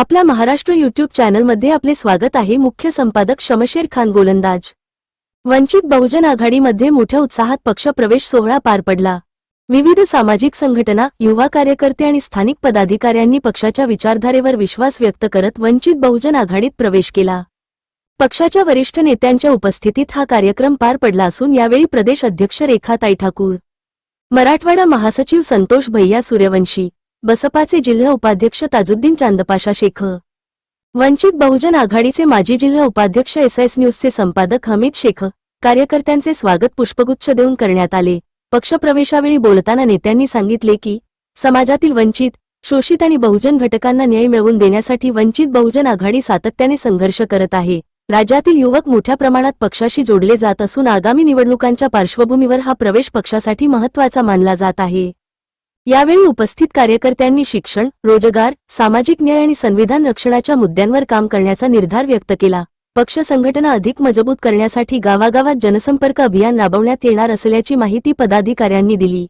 आपल्या महाराष्ट्र यूट्यूब चॅनलमध्ये आपले स्वागत आहे। मुख्य संपादक शमशेर खान गोलंदाज। वंचित बहुजन आघाडीमध्ये मोठ्या उत्साहात पक्ष प्रवेश सोहळा पार पडला। विविध सामाजिक संघटना, युवा कार्यकर्ते आणि स्थानिक पदाधिकाऱ्यांनी पक्षाच्या विचारधारेवर विश्वास व्यक्त करत वंचित बहुजन आघाडीत प्रवेश केला। पक्षाच्या वरिष्ठ नेत्यांच्या उपस्थितीत हा कार्यक्रम पार पडला असून यावेळी प्रदेश अध्यक्ष रेखाताई ठाकूर, मराठवाडा महासचिव संतोष भैया सूर्यवंशी, बसपाचे जिल्हा उपाध्यक्ष ताजुद्दीन चांदपाशा शेख, वंचित बहुजन आघाडीचे माजी जिल्हा उपाध्यक्ष एसएस न्यूजचे संपादक हमीद शेख, कार्यकर्त्यांचे स्वागत पुष्पगुच्छ देऊन करण्यात आले। पक्षप्रवेशावेळी बोलताना नेत्यांनी सांगितले की समाजातील वंचित, शोषित आणि बहुजन घटकांना न्याय मिळवून देण्यासाठी वंचित बहुजन आघाडी सातत्याने संघर्ष करत आहे। राज्यातील युवक मोठ्या प्रमाणात पक्षाशी जोडले जात असून आगामी निवडणुकांच्या पार्श्वभूमीवर हा प्रवेश पक्षासाठी महत्त्वाचा मानला जात आहे। यावेळी उपस्थित कार्यकर्त्यांनी शिक्षण, रोजगार, सामाजिक न्याय आणि संविधान रक्षणाच्या मुद्द्यांवर काम करण्याचा निर्धार व्यक्त केला। पक्ष संघटना अधिक मजबूत करण्यासाठी गावागावात जनसंपर्क अभियान राबवण्यात येणार असल्याची माहिती पदाधिकाऱ्यांनी दिली।